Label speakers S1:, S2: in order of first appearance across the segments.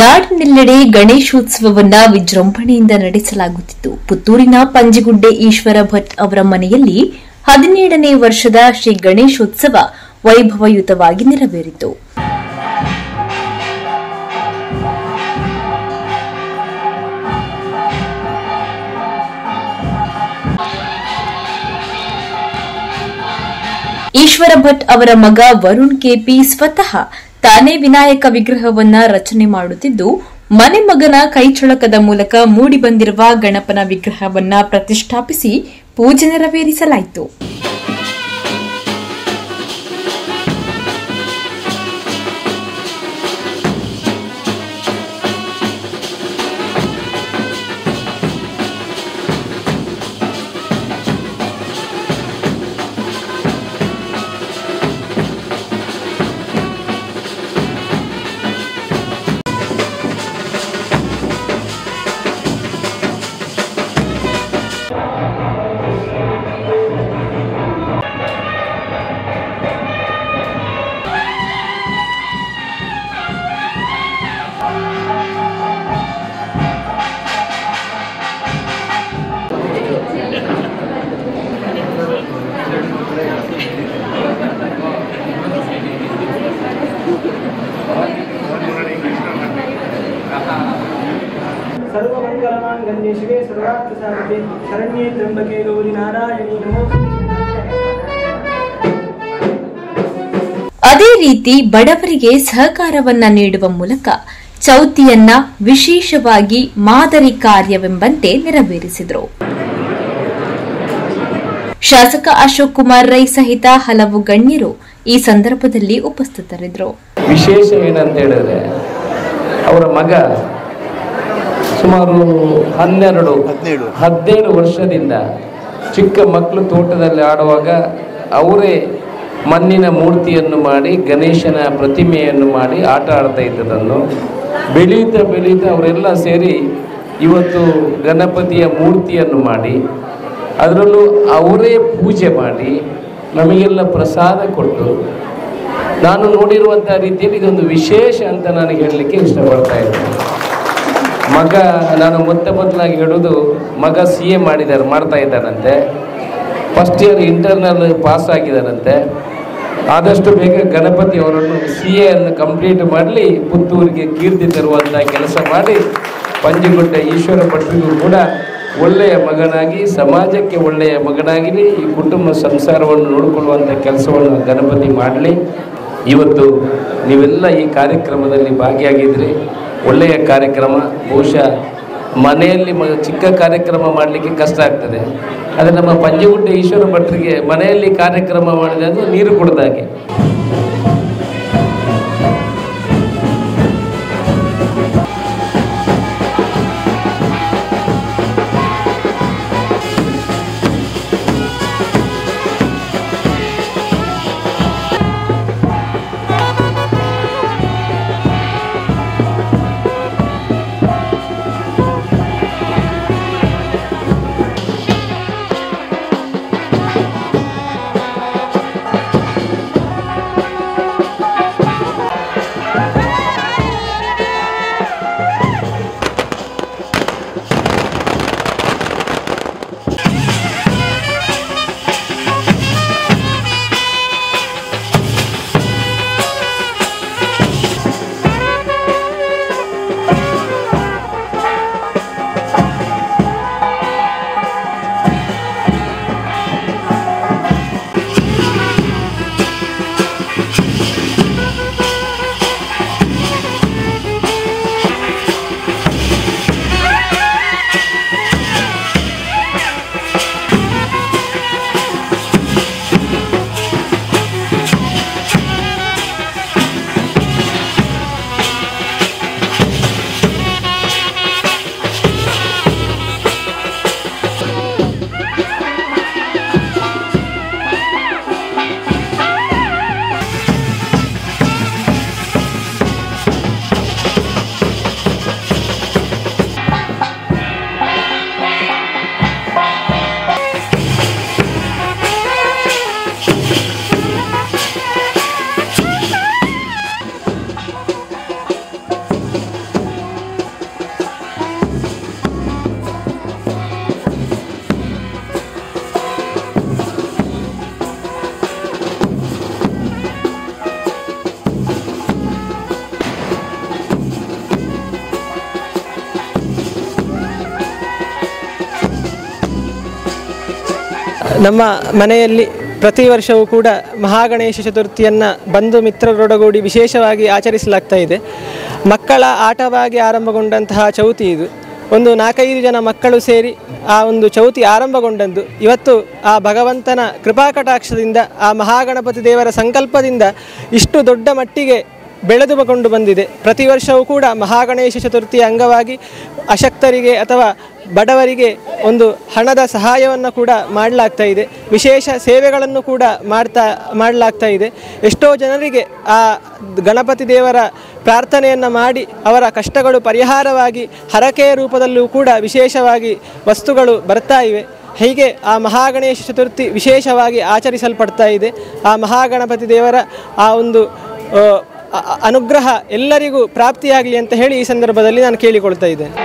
S1: ನಾಡಿನೆಲ್ಲೆಡೆ ಗಣೇಶೋತ್ಸವವನ್ನು ವಿಜೃಂಭಣೆಯಿಂದ ನಡೆಸಲಾಗುತ್ತಿತ್ತು. ಪುತ್ತೂರಿನ ಪಂಜಿಗುಡ್ಡೆ ಈಶ್ವರ ಭಟ್ ಅವರ ಮನೆಯಲ್ಲಿ 17ನೇ ವರ್ಷದ ಶ್ರೀ ಗಣೇಶೋತ್ಸವ ವೈಭವಯುತವಾಗಿ ನೆರವೇರಿತು. ಈಶ್ವರ ಭಟ್ ಅವರ ಮಗ ವರುಣ್ ಕೆಪಿ ಸ್ವತಃ ತಾನೇ ವಿನಾಯಕ ವಿಗ್ರಹವನ್ನ ರಚನೆ ಮಾಡುತ್ತಿದ್ದು, ಮನೆ ಮಗನ ಕೈಚಳಕದ ಮೂಲಕ ಮೂಡಿಬಂದಿರುವ ಗಣಪನ ವಿಗ್ರಹವನ್ನ ಪ್ರತಿಷ್ಠಾಪಿಸಿ ಪೂಜೆ ನೆರವೇರಿಸಲಾಯಿತು.
S2: सर्वमंगलमांगल्ये शिवे सर्वार्थसाधिके शरण्ये त्र्यंबके गौरी नारायणी नमोस्तुते.
S1: ಅದೇ ರೀತಿ ಬಡವರಿಗೆ ಸಹಕಾರವನ್ನ ನೀಡುವ ಮೂಲಕ ಚೌತಿಯನ್ನ ವಿಶೇಷವಾಗಿ ಮಾದರಿ ಕಾರ್ಯವೆಂಬಂತೆ ನೆರವೇರಿಸಿದರು. ಶಾಸಕ ಅಶೋಕ್ ಕುಮಾರ್ ರೈ ಸಹಿತ ಹಲವು ಗಣ್ಯರು ಈ ಸಂದರ್ಭದಲ್ಲಿ ಉಪಸ್ಥಿತರಿದ್ದರು.
S3: ವಿಶೇಷ ಏನಂತ ಹೇಳಿದ್ರೆ ಅವರ ಮಗ ಸುಮಾರು 17 ವರ್ಷದಿಂದ ಚಿಕ್ಕ ಮಕ್ಕಳು ತೋಟದಲ್ಲಿ ಆಡುವಾಗ ಅವರೇ ಮಣ್ಣಿನ ಮೂರ್ತಿಯನ್ನು ಮಾಡಿ ಗಣೇಶನ ಪ್ರತಿಮೆಯನ್ನು ಮಾಡಿ ಆಟ ಆಡ್ತಾ ಇದ್ದದನ್ನು ಬೆಳೀತಾ ಅವರೆಲ್ಲ ಸೇರಿ ಇವತ್ತು ಗಣಪತಿಯ ಮೂರ್ತಿಯನ್ನು ಮಾಡಿ ಅದರಲ್ಲೂ ಅವರೇ ಪೂಜೆ ಮಾಡಿ ನಮಗೆಲ್ಲ ಪ್ರಸಾದ ಕೊಟ್ಟು ನಾನು ನೋಡಿರುವಂಥ ರೀತಿಯಲ್ಲಿ ಇದೊಂದು ವಿಶೇಷ ಅಂತ ನನಗೆ ಹೇಳಲಿಕ್ಕೆ ಇಷ್ಟಪಡ್ತಾ ಇದ್ದೇನೆ. ಮಗ ನಾನು ಮೊದಲಾಗಿ ಹೇಳೋದು, ಮಗ CA ಮಾಡ್ತಾ ಇದ್ದಾನಂತೆ, ಫಸ್ಟ್ ಇಯರ್ ಇಂಟರ್ನಲ್ ಪಾಸ್ ಆಗಿದ್ದಾನಂತೆ. ಆದಷ್ಟು ಬೇಗ ಗಣಪತಿ ಅವರನ್ನು CA ಅನ್ನು ಕಂಪ್ಲೀಟ್ ಮಾಡಲಿ ಪುತ್ತೂರಿಗೆ ಕೀರ್ತಿ ತರುವಂಥ ಕೆಲಸ ಮಾಡಿ ಪಂಜಿಗುಡ್ಡೆ ಈಶ್ವರ ಭಟ್ರಿಗೂ ಕೂಡ ಒಳ್ಳೆಯ ಮಗನಾಗಿ ಸಮಾಜಕ್ಕೆ ಒಳ್ಳೆಯ ಮಗನಾಗಿ ಈ ಕುಟುಂಬ ಸಂಸಾರವನ್ನು ನೋಡಿಕೊಳ್ಳುವಂಥ ಕೆಲಸವನ್ನು ಗಣಪತಿ ಮಾಡಲಿ. ಇವತ್ತು ನೀವೆಲ್ಲ ಈ ಕಾರ್ಯಕ್ರಮದಲ್ಲಿ ಭಾಗಿಯಾಗಿದ್ರಿ. ಒಳ್ಳೆಯ ಕಾರ್ಯಕ್ರಮ. ಬಹುಶಃ ಮನೆಯಲ್ಲಿ ಚಿಕ್ಕ ಕಾರ್ಯಕ್ರಮ ಮಾಡಲಿಕ್ಕೆ ಕಷ್ಟ ಆಗ್ತದೆ. ಆದರೆ ನಮ್ಮ ಪಂಜಿಗುಡ್ಡೆ ಈಶ್ವರ ಭಟ್ರಿಗೆ ಮನೆಯಲ್ಲಿ ಕಾರ್ಯಕ್ರಮ ಮಾಡಿದ್ರೆ ಅದು ನೀರು ಕುಡ್ದಾಗೆ.
S2: ನಮ್ಮ ಮನೆಯಲ್ಲಿ ಪ್ರತಿ ವರ್ಷವೂ ಕೂಡ ಮಹಾಗಣೇಶ ಚತುರ್ಥಿಯನ್ನು ಬಂಧು ಮಿತ್ರರೊಡಗೂಡಿ ವಿಶೇಷವಾಗಿ ಆಚರಿಸಲಾಗ್ತಾ ಇದೆ. ಮಕ್ಕಳ ಆಟವಾಗಿ ಆರಂಭಗೊಂಡಂತಹ ಚೌತಿ ಇದು. ಒಂದು 4-5 ಜನ ಮಕ್ಕಳು ಸೇರಿ ಆ ಒಂದು ಚೌತಿ ಆರಂಭಗೊಂಡದ್ದು ಇವತ್ತು ಆ ಭಗವಂತನ ಕೃಪಾಕಟಾಕ್ಷದಿಂದ, ಆ ಮಹಾಗಣಪತಿ ದೇವರ ಸಂಕಲ್ಪದಿಂದ ಇಷ್ಟು ದೊಡ್ಡ ಮಟ್ಟಿಗೆ ಬೆಳೆದುಕೊಂಡು ಬಂದಿದೆ. ಪ್ರತಿ ವರ್ಷವೂ ಕೂಡ ಮಹಾಗಣೇಶ ಚತುರ್ಥಿಯ ಅಂಗವಾಗಿ ಅಶಕ್ತರಿಗೆ ಅಥವಾ ಬಡವರಿಗೆ ಒಂದು ಹಣದ ಸಹಾಯವನ್ನು ಕೂಡ ಮಾಡಲಾಗ್ತಾ ಇದೆ. ವಿಶೇಷ ಸೇವೆಗಳನ್ನು ಕೂಡ ಮಾಡಲಾಗ್ತಾ ಇದೆ. ಎಷ್ಟೋ ಜನರಿಗೆ ಆ ಗಣಪತಿ ದೇವರ ಪ್ರಾರ್ಥನೆಯನ್ನು ಮಾಡಿ ಅವರ ಕಷ್ಟಗಳು ಪರಿಹಾರವಾಗಿ ಹರಕೆಯ ರೂಪದಲ್ಲೂ ಕೂಡ ವಿಶೇಷವಾಗಿ ವಸ್ತುಗಳು ಬರ್ತಾ ಇವೆ. ಹೀಗೆ ಆ ಮಹಾಗಣೇಶ ಚತುರ್ಥಿ ವಿಶೇಷವಾಗಿ ಆಚರಿಸಲ್ಪಡ್ತಾ ಇದೆ. ಆ ಮಹಾಗಣಪತಿ ದೇವರ ಆ ಒಂದು ಅನುಗ್ರಹ ಎಲ್ಲರಿಗೂ ಪ್ರಾಪ್ತಿಯಾಗಲಿ ಅಂತ ಹೇಳಿ ಈ ಸಂದರ್ಭದಲ್ಲಿ ನಾನು ಕೇಳಿಕೊಳ್ತಾ ಇದ್ದೇನೆ.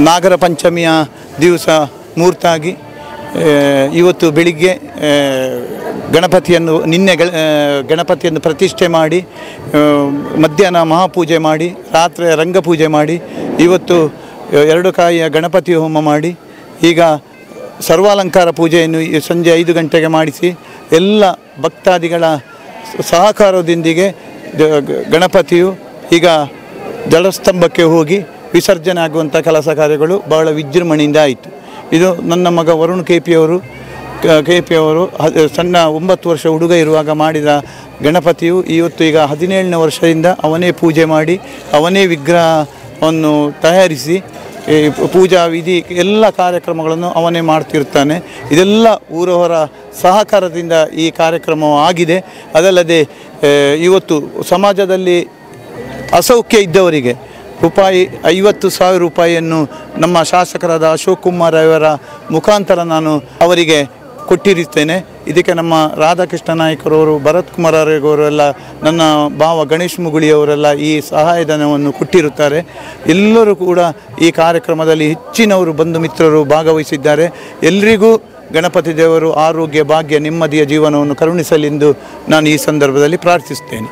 S4: ನಾಗರ ಪಂಚಮಿಯ ದಿವಸ ಮೂರ್ತಾಗಿ ಇವತ್ತು ಬೆಳಿಗ್ಗೆ ಗಣಪತಿಯನ್ನು ಪ್ರತಿಷ್ಠೆ ಮಾಡಿ ಮಧ್ಯಾಹ್ನ ಮಹಾಪೂಜೆ ಮಾಡಿ ರಾತ್ರಿ ರಂಗಪೂಜೆ ಮಾಡಿ ಇವತ್ತು 2 ಕಾಯಿಯ ಗಣಪತಿ ಹೋಮ ಮಾಡಿ ಈಗ ಸರ್ವಾಲಂಕಾರ ಪೂಜೆಯನ್ನು ಸಂಜೆ 5 ಗಂಟೆಗೆ ಮಾಡಿಸಿ ಎಲ್ಲ ಭಕ್ತಾದಿಗಳ ಸಹಕಾರದೊಂದಿಗೆ ಗಣಪತಿಯು ಈಗ ಜಲಸ್ತಂಭಕ್ಕೆ ಹೋಗಿ ವಿಸರ್ಜನೆ ಆಗುವಂಥ ಕೆಲಸ ಕಾರ್ಯಗಳು ಬಹಳ ವಿಜೃಂಭಣೆಯಿಂದ ಆಯಿತು. ಇದು ನನ್ನ ಮಗ ವರುಣ್ KP ಅವರು ಸಣ್ಣ 9 ವರ್ಷ ಹುಡುಗ ಇರುವಾಗ ಮಾಡಿದ ಗಣಪತಿಯು ಇವತ್ತು ಈಗ 17ನೇ ವರ್ಷದಿಂದ ಅವನೇ ಪೂಜೆ ಮಾಡಿ ಅವನೇ ವಿಗ್ರಹವನ್ನು ತಯಾರಿಸಿ ಪೂಜಾ ವಿಧಿ ಎಲ್ಲ ಕಾರ್ಯಕ್ರಮಗಳನ್ನು ಅವನೇ ಮಾಡ್ತಿರ್ತಾನೆ. ಇದೆಲ್ಲ ಊರವರ ಸಹಕಾರದಿಂದ ಈ ಕಾರ್ಯಕ್ರಮ ಆಗಿದೆ. ಅದಲ್ಲದೆ ಇವತ್ತು ಸಮಾಜದಲ್ಲಿ ಅಸೌಖ್ಯ ಇದ್ದವರಿಗೆ ₹50,000 ನಮ್ಮ ಶಾಸಕರಾದ ಅಶೋಕ್ ಕುಮಾರ್ ಅವರ ಮುಖಾಂತರ ನಾನು ಅವರಿಗೆ ಕೊಟ್ಟಿರುತ್ತೇನೆ. ಇದಕ್ಕೆ ನಮ್ಮ ರಾಧಾಕೃಷ್ಣ ನಾಯ್ಕರವರು, ಭರತ್ ಕುಮಾರ್ ಅವರೆಲ್ಲ, ನನ್ನ ಭಾವ ಗಣೇಶ್ ಮುಗುಳಿಯವರೆಲ್ಲ ಈ ಸಹಾಯಧನವನ್ನು ಕೊಟ್ಟಿರುತ್ತಾರೆ. ಎಲ್ಲರೂ ಕೂಡ ಈ ಕಾರ್ಯಕ್ರಮದಲ್ಲಿ ಹೆಚ್ಚಿನವರು ಬಂಧು ಮಿತ್ರರು ಭಾಗವಹಿಸಿದ್ದಾರೆ. ಎಲ್ಲರಿಗೂ ಗಣಪತಿ ದೇವರು ಆರೋಗ್ಯ, ಭಾಗ್ಯ, ನೆಮ್ಮದಿಯ ಜೀವನವನ್ನು ಕರುಣಿಸಲೆಂದು ನಾನು ಈ ಸಂದರ್ಭದಲ್ಲಿ ಪ್ರಾರ್ಥಿಸುತ್ತೇನೆ.